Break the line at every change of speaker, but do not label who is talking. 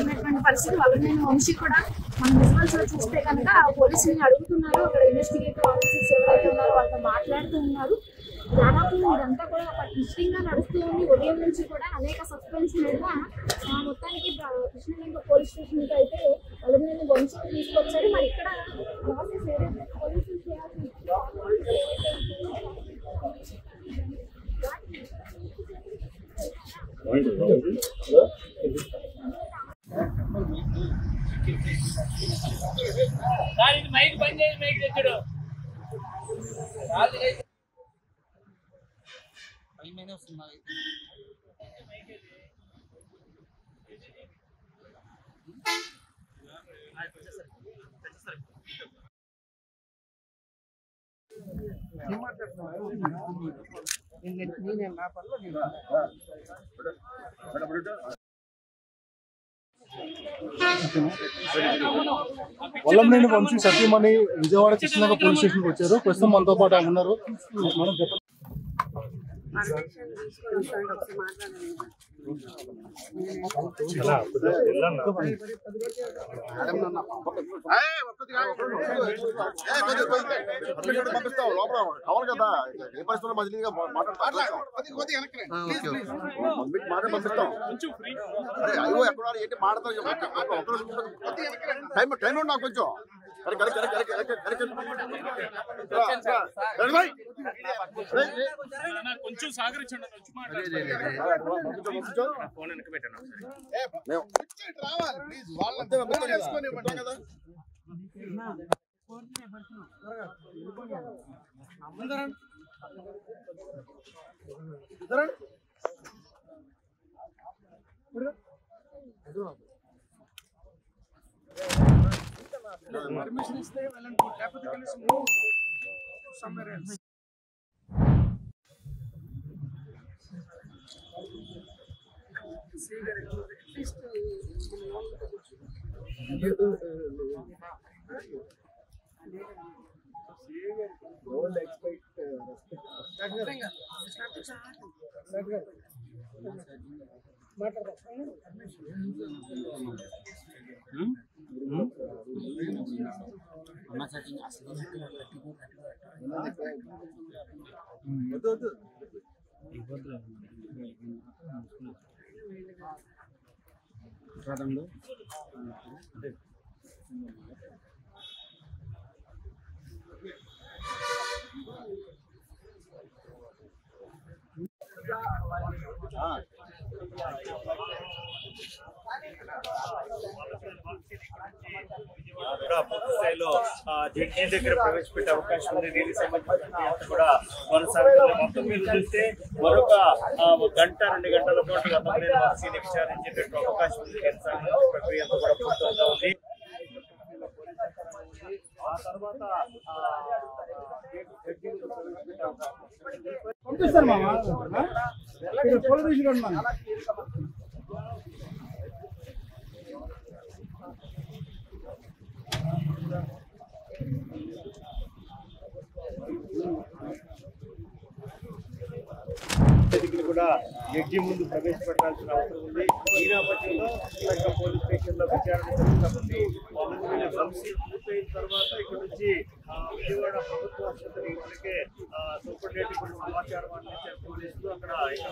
ఉన్నటువంటి పరిస్థితి. వల్లభనేని వంశీ కూడా మనం విజువల్స్ లో చూస్తే కనుక పోలీసుల్ని అడుగుతున్నారు, అక్కడ ఇన్వెస్టిగేటివ్ ఆఫీసర్స్ ఎవరైతే ఉన్నారో వాళ్ళతో మాట్లాడుతూ ఉన్నారు. దాదాపు ఇదంతా కూడా ఒక ట్విస్టింగ్ గా నడుస్తూ ఉంది. ఉదయం నుంచి కూడా అనేక సస్పెన్స్ నడుమ మొత్తానికి కృష్ణలింగ పోలీస్ స్టేషన్ కి అయితే వల్లభనేని వంశీని తీసుకొచ్చారు. మరి ఇక్కడ ప్రాసెస్ ఏదైతే పోలీసులు చేయాల్సిన
మైక్ బంద్ చేసి మైక్ తెచ్చాడు.
వల్లభనేని వంశీ సతీమణి విజయవాడ కృష్ణనగర్ పోలీస్ స్టేషన్ కి వచ్చారు. ప్రస్తుతం మనతో పాటు ఉన్నారు. మనం చెప్పండి.
పంపిస్తావు లోపల కావాలి కదా, ఏ పరిస్థితుల్లో మజిలీగా మాట్లాడతాం. అరే అయ్యో ఎక్కడ ఏంటి మాట్లాడతారు, టైం ఉండి నాకు కొంచెం
కొంచెం సహకరించండి.
కదా
permission is there, well and good. Deputy police move somewhere else. See that at least
don't expect
పూర్తి స్థాయిలో జడ్జి దగ్గర ప్రవేశపెట్టే అవకాశం ఉంది. దీనికి సంబంధించి కూడా కొనసాగుతుంది. మొత్తం మీద చూస్తే మరొక గంట 2 గంటల పాటు వల్లభనేని వంశీని విచారించేటటువంటి అవకాశం ఉంది. ప్రక్రియ అంతా కూడా పూర్తవుతా ఉంది. ఆ తర్వాత
పంపిస్తారు మామ
కూడా జడ్జి ముందు ప్రవేశపెట్టాల్సిన అవసరం ఉంది. ఈ నేపథ్యంలో పోలీస్ స్టేషన్ లో విచారణ జరుగుతుంది. వల్లభనేని వంశీ పూర్తయిన తర్వాత ఇక్కడ నుంచి విజయవాడ ప్రభుత్వ ఆసుపత్రి ఇప్పటికే సూపరింటెండెంట్ కూడా సమాచారం అందించారు పోలీసులు. అక్కడ ఇక్కడ